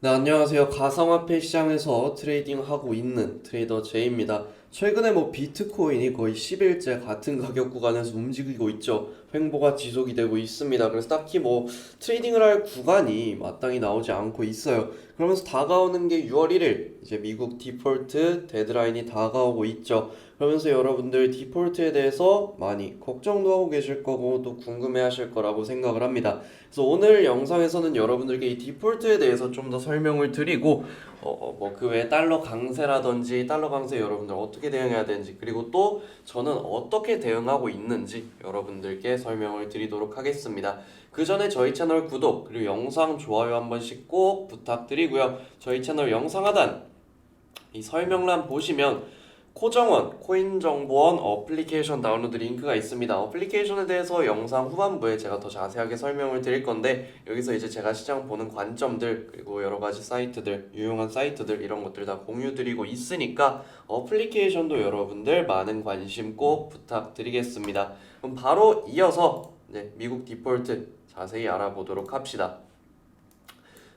네, 안녕하세요. 가상화폐 시장에서 트레이딩하고 있는 트레이더 제이입니다. 최근에 비트코인이 거의 10일째 같은 가격 구간에서 움직이고 있죠. 횡보가 지속이 되고 있습니다. 그래서 딱히 트레이딩을 할 구간이 마땅히 나오지 않고 있어요. 그러면서 다가오는 게 6월 1일, 이제 미국 디폴트 데드라인이 다가오고 있죠. 그러면서 여러분들 디폴트에 대해서 많이 걱정도 하고 계실 거고 또 궁금해 하실 거라고 생각을 합니다. 그래서 오늘 영상에서는 여러분들께 이 디폴트에 대해서 좀 더 설명을 드리고 그 외에 달러 강세라든지 달러 강세 여러분들 어떻게 대응해야 되는지, 그리고 또 저는 어떻게 대응하고 있는지 여러분들께 설명을 드리도록 하겠습니다. 그 전에 저희 채널 구독 그리고 영상 좋아요 한 번씩 꼭 부탁드리고요. 저희 채널 영상 하단 이 설명란 보시면 코정원, 코인정보원 어플리케이션 다운로드 링크가 있습니다. 어플리케이션에 대해서 영상 후반부에 제가 더 자세하게 설명을 드릴 건데, 여기서 이제 제가 시장 보는 관점들 그리고 여러 가지 사이트들, 유용한 사이트들 이런 것들 다 공유드리고 있으니까 어플리케이션도 여러분들 많은 관심 꼭 부탁드리겠습니다. 그럼 바로 이어서 미국 디폴트 자세히 알아보도록 합시다.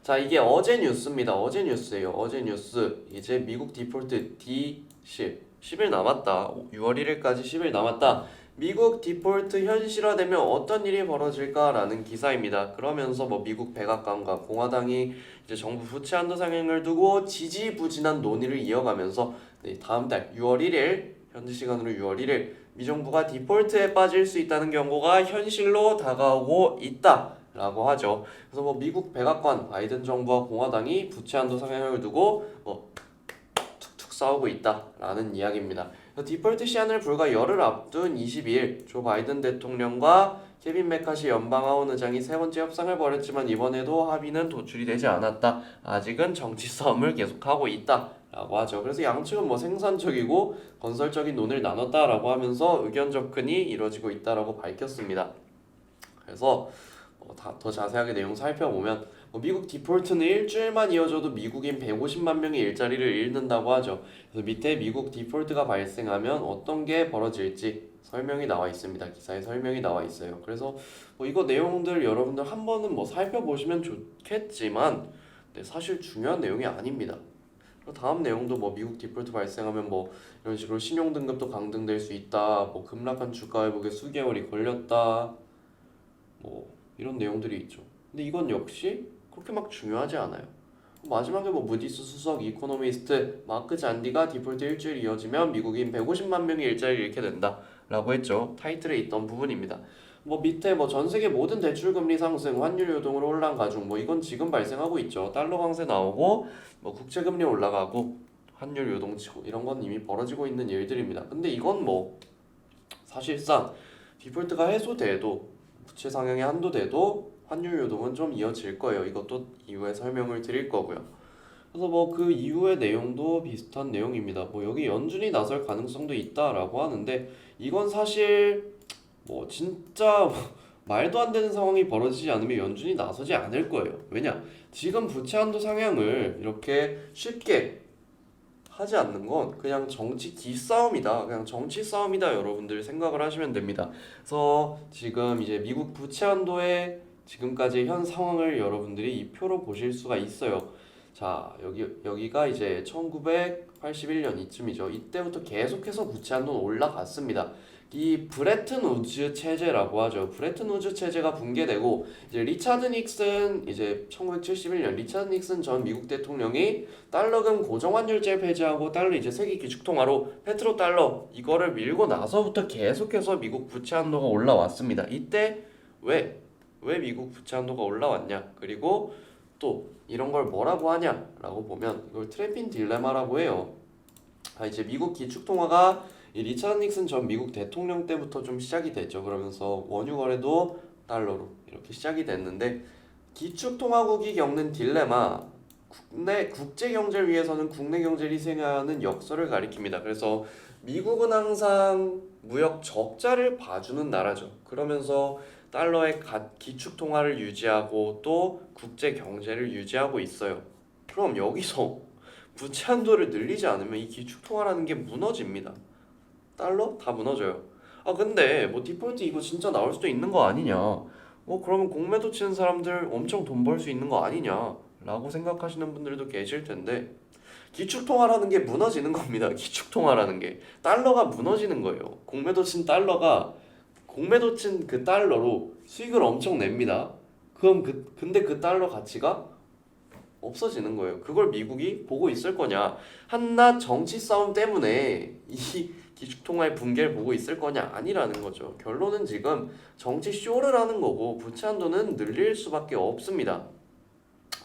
자, 이게 어제 뉴스입니다. 어제 뉴스예요. 어제 뉴스. 이제 미국 디폴트 D10일 남았다. 6월 1일까지 10일 남았다. 미국 디폴트 현실화되면 어떤 일이 벌어질까라는 기사입니다. 그러면서 미국 백악관과 공화당이 이제 정부 부채 한도 상향을 두고 지지부진한 논의를 이어가면서 다음 달 6월 1일, 현지 시간으로 6월 1일 미정부가 디폴트에 빠질 수 있다는 경고가 현실로 다가오고 있다 라고 하죠. 그래서 미국 백악관, 바이든 정부와 공화당이 부채 한도 상향을 두고 툭툭 싸우고 있다라는 이야기입니다. 디폴트 시한을 불과 열흘 앞둔 22일, 조 바이든 대통령과 케빈 메카시 연방하원 의장이 세 번째 협상을 벌였지만 이번에도 합의는 도출이 되지 않았다. 아직은 정치 싸움을 계속하고 있다라고 하죠. 그래서 양측은 생산적이고 건설적인 논의를 나눴다라고 하면서 의견 접근이 이루어지고 있다라고 밝혔습니다. 그래서 더 자세하게 내용 살펴보면 미국 디폴트는 일주일만 이어져도 미국인 150만 명이 일자리를 잃는다고 하죠. 그래서 밑에 미국 디폴트가 발생하면 어떤 게 벌어질지 설명이 나와 있습니다. 기사에 설명이 나와 있어요. 그래서 이거 내용들 여러분들 한 번은 살펴보시면 좋겠지만 사실 중요한 내용이 아닙니다. 다음 내용도 미국 디폴트 발생하면 이런 식으로 신용 등급도 강등될 수 있다. 급락한 주가 회복에 수개월이 걸렸다. 이런 내용들이 있죠. 근데 이건 역시 그렇게 중요하지 않아요. 마지막에 무디스 수석 이코노미스트 마크 잔디가 디폴트 일주일 이어지면 미국인 150만 명이 일자리를 잃게 된다 라고 했죠. 타이틀에 있던 부분입니다. 밑에 전 세계 모든 대출 금리 상승, 환율 요동으로 혼란 가중, 이건 지금 발생하고 있죠. 달러 강세 나오고 국채 금리 올라가고 환율 요동치고 이런 건 이미 벌어지고 있는 일들입니다. 근데 이건 사실상 디폴트가 해소돼도 부채 상향이 한도돼도 환율 요동은 좀 이어질 거예요. 이것도 이후에 설명을 드릴 거고요. 그래서 그 이후의 내용도 비슷한 내용입니다. 여기 연준이 나설 가능성도 있다라고 하는데 이건 사실 진짜 말도 안 되는 상황이 벌어지지 않으면 연준이 나서지 않을 거예요. 왜냐? 지금 부채 한도 상향을 이렇게 쉽게 하지 않는 건 그냥 정치 기싸움이다. 그냥 정치 싸움이다. 여러분들 생각을 하시면 됩니다. 그래서 지금 이제 미국 부채 한도의 지금까지 현 상황을 여러분들이 이 표로 보실 수가 있어요. 자, 여기가 이제 1981년 이쯤이죠. 이때부터 계속해서 부채 한도는 올라갔습니다. 이 브레튼 우즈 체제라고 하죠. 브레튼 우즈 체제가 붕괴되고 이제 리차드 닉슨, 이제 1971년 리차드 닉슨 전 미국 대통령이 달러금 고정환율제 폐지하고 달러 이제 세계 기축통화로 페트로달러 이거를 밀고 나서부터 계속해서 미국 부채 한도가 올라왔습니다. 이때 왜 미국 부채 한도가 올라왔냐? 그리고 또 이런 걸 뭐라고 하냐라고 보면 이걸 트래핀 딜레마라고 해요. 이제 미국 기축통화가 이 리차드 닉슨 전 미국 대통령 때부터 좀 시작이 됐죠. 그러면서 원유 거래도 달러로 이렇게 시작이 됐는데, 기축통화국이 겪는 딜레마, 국제 경제를 위해서는 국내 경제를 희생하는 역설을 가리킵니다. 그래서 미국은 항상 무역 적자를 봐주는 나라죠. 그러면서 달러의 기축통화를 유지하고 또 국제 경제를 유지하고 있어요. 그럼 여기서 부채 한도를 늘리지 않으면 이 기축통화라는 게 무너집니다. 달러? 다 무너져요. 근데 디폴트 이거 진짜 나올 수도 있는 거 아니냐? 그러면 공매도 치는 사람들 엄청 돈 벌 수 있는 거 아니냐? 라고 생각하시는 분들도 계실 텐데 기축통화라는 게 무너지는 겁니다. 기축통화라는 게 달러가 무너지는 거예요. 공매도 친 달러가 공매도 친 그 달러로 수익을 엄청 냅니다. 그럼 근데 그 달러 가치가 없어지는 거예요. 그걸 미국이 보고 있을 거냐? 한낱 정치 싸움 때문에 이 기축통화의 붕괴를 보고 있을 거냐? 아니라는 거죠. 결론은 지금 정치 쇼를 하는 거고 부채 한도는 늘릴 수밖에 없습니다.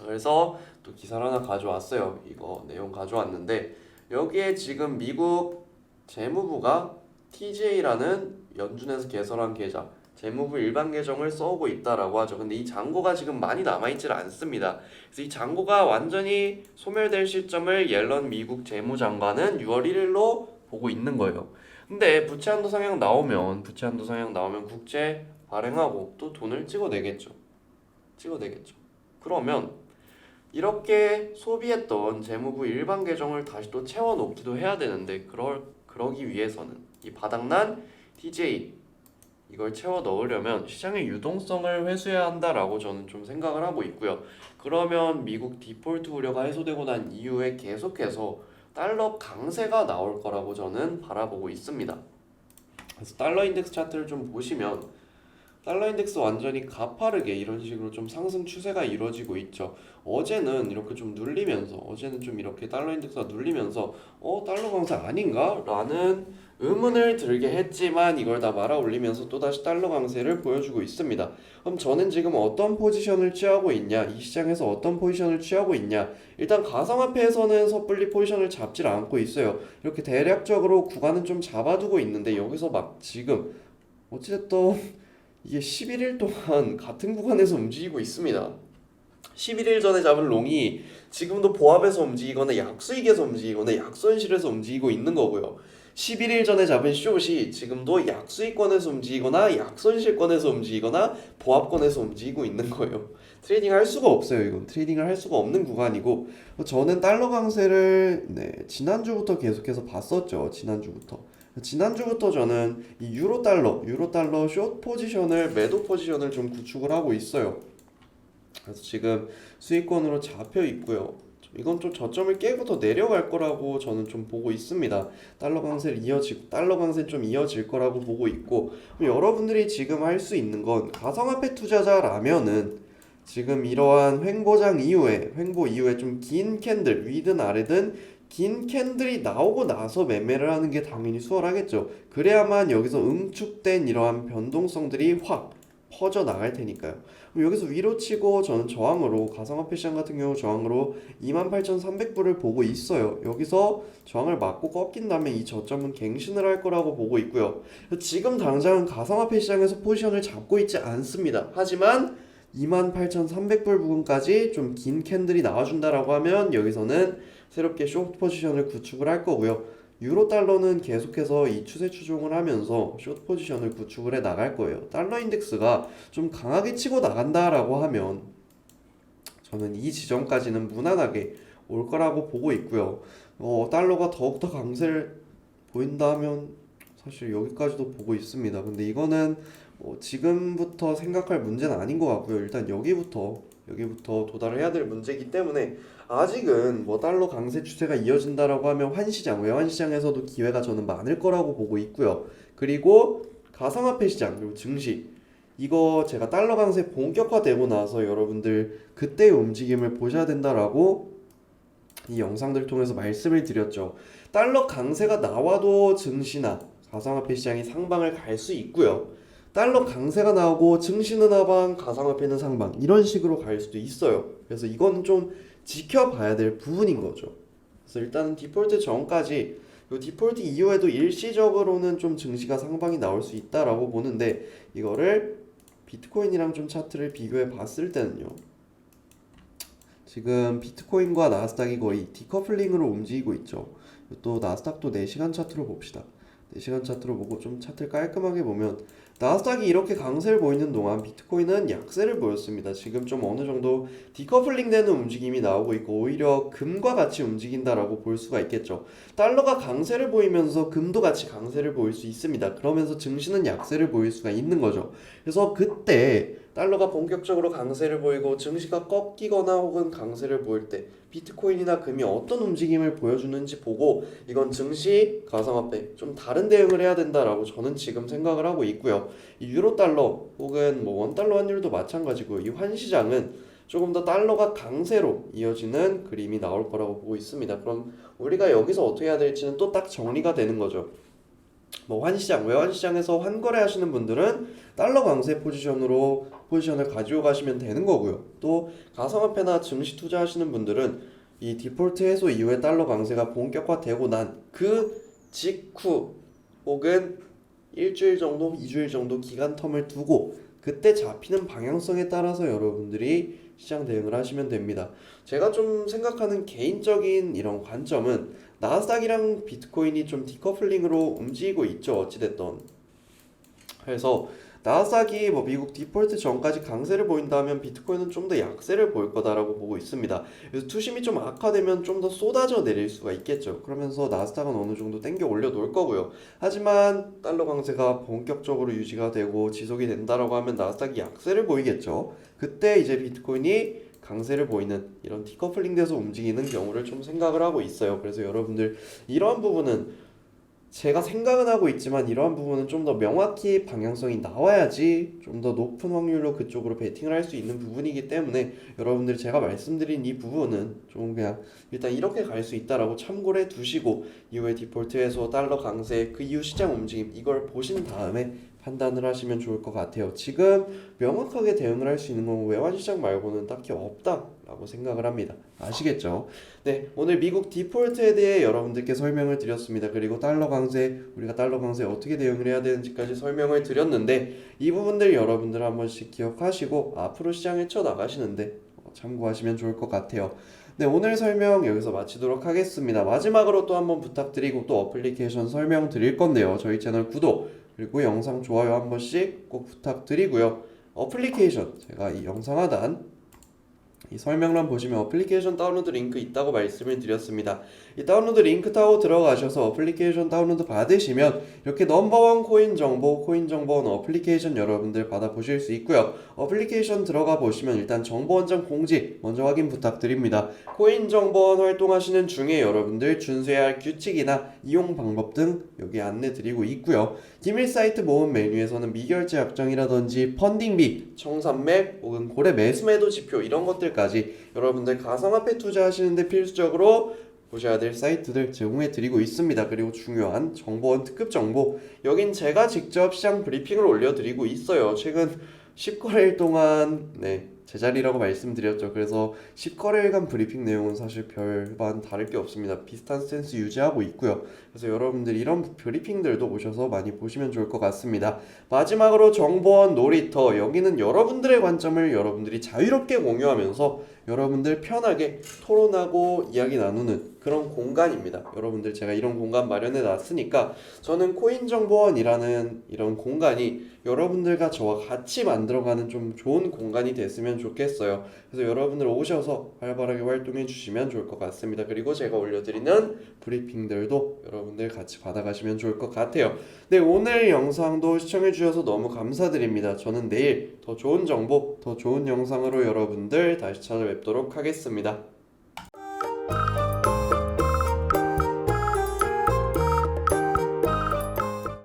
그래서 또 기사를 하나 가져왔어요. 이거 내용 가져왔는데 여기에 지금 미국 재무부가 TJ라는 연준에서 개설한 계좌 재무부 일반 계정을 써오고 있다라고 하죠. 근데 이 잔고가 지금 많이 남아있질 않습니다. 그래서 이 잔고가 완전히 소멸될 시점을 옐런 미국 재무장관은 6월 1일로 보고 있는 거예요. 근데 부채 한도 상향 나오면 국채 발행하고 또 돈을 찍어내겠죠. 그러면 이렇게 소비했던 재무부 일반 계정을 다시 또 채워놓기도 해야 되는데 그러기 위해서는 이 바닥난 TJ 이걸 채워 넣으려면 시장의 유동성을 회수해야 한다라고 저는 좀 생각을 하고 있고요. 그러면 미국 디폴트 우려가 해소되고 난 이후에 계속해서 달러 강세가 나올 거라고 저는 바라보고 있습니다. 그래서 달러 인덱스 차트를 좀 보시면 달러 인덱스 완전히 가파르게 이런 식으로 좀 상승 추세가 이루어지고 있죠. 어제는 이렇게 좀 눌리면서 이렇게 달러 인덱스가 눌리면서 달러 강세 아닌가? 라는 의문을 들게 했지만 이걸 다 말아 올리면서 또다시 달러 강세를 보여주고 있습니다. 그럼 저는 지금 어떤 포지션을 취하고 있냐? 이 시장에서 어떤 포지션을 취하고 있냐? 일단 가상화폐에서는 섣불리 포지션을 잡질 않고 있어요. 이렇게 대략적으로 구간은 좀 잡아두고 있는데 여기서 막 지금 어찌됐든 이게 11일 동안 같은 구간에서 움직이고 있습니다. 11일 전에 잡은 롱이 지금도 보합에서 움직이거나 약수익에서 움직이거나 약손실에서 움직이고 있는 거고요. 11일 전에 잡은 숏이 지금도 약수익권에서 움직이거나 약손실권에서 움직이거나 보합권에서 움직이고 있는 거예요. 트레이딩 할 수가 없어요. 이건 트레이딩을 할 수가 없는 구간이고 저는 달러 강세를 지난주부터 계속해서 봤었죠. 지난주부터 저는 이 유로 달러 숏 포지션을 매도 포지션을 좀 구축을 하고 있어요. 그래서 지금 수익권으로 잡혀 있고요. 이건 좀 저점을 깨고 더 내려갈 거라고 저는 좀 보고 있습니다. 달러 강세 좀 이어질 거라고 보고 있고 여러분들이 지금 할 수 있는 건 가상화폐 투자자라면은 지금 이러한 횡보 이후에 좀 긴 캔들 위든 아래든 긴 캔들이 나오고 나서 매매를 하는 게 당연히 수월하겠죠. 그래야만 여기서 응축된 이러한 변동성들이 확 퍼져 나갈 테니까요. 그럼 여기서 위로 치고 저는 가상화폐 시장 같은 경우 저항으로 28,300불을 보고 있어요. 여기서 저항을 맞고 꺾인다면 이 저점은 갱신을 할 거라고 보고 있고요. 지금 당장은 가상화폐 시장에서 포지션을 잡고 있지 않습니다. 하지만 28,300불 부근까지 좀 긴 캔들이 나와준다라고 하면 여기서는 새롭게 숏 포지션을 구축을 할 거고요. 유로 달러는 계속해서 이 추세 추종을 하면서 숏 포지션을 구축을 해 나갈 거예요. 달러 인덱스가 좀 강하게 치고 나간다라고 하면 저는 이 지점까지는 무난하게 올 거라고 보고 있고요. 달러가 더욱더 강세를 보인다 하면 사실 여기까지도 보고 있습니다. 근데 이거는 지금부터 생각할 문제는 아닌 것 같고요. 일단 여기부터 도달을 해야 될 문제이기 때문에 아직은 달러 강세 추세가 이어진다라고 하면 외환시장에서도 기회가 저는 많을 거라고 보고 있고요. 그리고 가상화폐 시장 그리고 증시 이거 제가 달러 강세 본격화되고 나서 여러분들 그때의 움직임을 보셔야 된다라고 이 영상들 통해서 말씀을 드렸죠. 달러 강세가 나와도 증시나 가상화폐 시장이 상방을 갈 수 있고요. 달러 강세가 나오고 증시는 하방, 가상화폐는 상방 이런 식으로 갈 수도 있어요. 그래서 이거는 좀 지켜봐야 될 부분인 거죠. 그래서 일단은 디폴트 전까지 디폴트 이후에도 일시적으로는 좀 증시가 상방이 나올 수 있다라고 보는데 이거를 비트코인이랑 좀 차트를 비교해 봤을 때는요. 지금 비트코인과 나스닥이 거의 디커플링으로 움직이고 있죠. 또 나스닥도 4시간 차트로 봅시다. 4시간 차트로 보고 좀 차트를 깔끔하게 보면 나스닥이 이렇게 강세를 보이는 동안 비트코인은 약세를 보였습니다. 지금 좀 어느 정도 디커플링 되는 움직임이 나오고 있고 오히려 금과 같이 움직인다라고 볼 수가 있겠죠. 달러가 강세를 보이면서 금도 같이 강세를 보일 수 있습니다. 그러면서 증시는 약세를 보일 수가 있는 거죠. 그래서 그때 달러가 본격적으로 강세를 보이고 증시가 꺾이거나 혹은 강세를 보일 때 비트코인이나 금이 어떤 움직임을 보여주는지 보고 이건 증시, 가상화폐 좀 다른 대응을 해야 된다라고 저는 지금 생각을 하고 있고요. 이 유로 달러 혹은 뭐 원달러 환율도 마찬가지고 이 환시장은 조금 더 달러가 강세로 이어지는 그림이 나올 거라고 보고 있습니다. 그럼 우리가 여기서 어떻게 해야 될지는 또 딱 정리가 되는 거죠. 뭐 환시장, 외환시장에서 환거래 하시는 분들은 달러 강세 포지션을 가지고 가시면 되는 거고요. 또 가상화폐나 증시 투자하시는 분들은 이 디폴트 해소 이후에 달러 강세가 본격화되고 난 그 직후 혹은 일주일 정도, 2주일 정도 기간 텀을 두고 그때 잡히는 방향성에 따라서 여러분들이 시장 대응을 하시면 됩니다. 제가 좀 생각하는 개인적인 이런 관점은 나스닥이랑 비트코인이 좀 디커플링으로 움직이고 있죠. 어찌됐던. 그래서 나스닥이 뭐 미국 디폴트 전까지 강세를 보인다면 비트코인은 좀 더 약세를 보일 거다라고 보고 있습니다. 그래서 투심이 좀 악화되면 좀 더 쏟아져 내릴 수가 있겠죠. 그러면서 나스닥은 어느 정도 땡겨 올려 놓을 거고요. 하지만 달러 강세가 본격적으로 유지가 되고 지속이 된다라고 하면 나스닥이 약세를 보이겠죠. 그때 이제 비트코인이 강세를 보이는 이런 디커플링 돼서 움직이는 경우를 좀 생각을 하고 있어요. 그래서 여러분들 이러한 부분은 제가 생각은 하고 있지만 이러한 부분은 좀 더 명확히 방향성이 나와야지 좀 더 높은 확률로 그쪽으로 베팅을 할 수 있는 부분이기 때문에 여러분들 제가 말씀드린 이 부분은 좀 그냥 일단 이렇게 갈 수 있다라고 참고를 해 두시고 이후에 디폴트 해소, 달러 강세, 그 이후 시장 움직임 이걸 보신 다음에 판단을 하시면 좋을 것 같아요. 지금 명확하게 대응을 할 수 있는 건 외환시장 말고는 딱히 없다라고 생각을 합니다. 아시겠죠? 네, 오늘 미국 디폴트에 대해 여러분들께 설명을 드렸습니다. 그리고 달러 강세, 우리가 달러 강세에 어떻게 대응을 해야 되는지까지 설명을 드렸는데 이 부분들 여러분들 한 번씩 기억하시고 앞으로 시장에 쳐나가시는데 참고하시면 좋을 것 같아요. 네, 오늘 설명 여기서 마치도록 하겠습니다. 마지막으로 또 한번 부탁드리고 또 어플리케이션 설명 드릴 건데요. 저희 채널 구독 그리고 영상 좋아요 한 번씩 꼭 부탁드리고요. 어플리케이션 제가 이 영상 하단 이 설명란 보시면 어플리케이션 다운로드 링크 있다고 말씀을 드렸습니다. 이 다운로드 링크 타고 들어가셔서 어플리케이션 다운로드 받으시면 이렇게 넘버원 코인 정보원 어플리케이션 여러분들 받아보실 수 있고요. 어플리케이션 들어가 보시면 일단 정보원장 공지 먼저 확인 부탁드립니다. 코인 정보원 활동하시는 중에 여러분들 준수해야 할 규칙이나 이용 방법 등 여기 안내 드리고 있고요. 기밀 사이트 모음 메뉴에서는 미결제 약정이라든지 펀딩비, 청산맥 혹은 고래 매수매도 지표 이런 것들까지 여러분들 가상화폐 투자하시는데 필수적으로 보셔야 될 사이트들 제공해 드리고 있습니다. 그리고 중요한 정보원 특급 정보 여긴 제가 직접 시장 브리핑을 올려드리고 있어요. 최근 10거래일 동안 제자리라고 말씀드렸죠. 그래서 10거래일간 브리핑 내용은 사실 별반 다를 게 없습니다. 비슷한 스탠스 유지하고 있고요. 그래서 여러분들 이런 브리핑들도 오셔서 많이 보시면 좋을 것 같습니다. 마지막으로 정보원 놀이터 여기는 여러분들의 관점을 여러분들이 자유롭게 공유하면서 여러분들 편하게 토론하고 이야기 나누는 그런 공간입니다. 여러분들 제가 이런 공간 마련해 놨으니까 저는 코인정보원이라는 이런 공간이 여러분들과 저와 같이 만들어가는 좀 좋은 공간이 됐으면 좋겠어요. 그래서 여러분들 오셔서 활발하게 활동해 주시면 좋을 것 같습니다. 그리고 제가 올려드리는 브리핑들도 여러분들 같이 받아가시면 좋을 것 같아요. 네, 오늘 영상도 시청해 주셔서 너무 감사드립니다. 저는 내일 더 좋은 정보, 더 좋은 영상으로 여러분들 다시 찾아뵙도록 하겠습니다.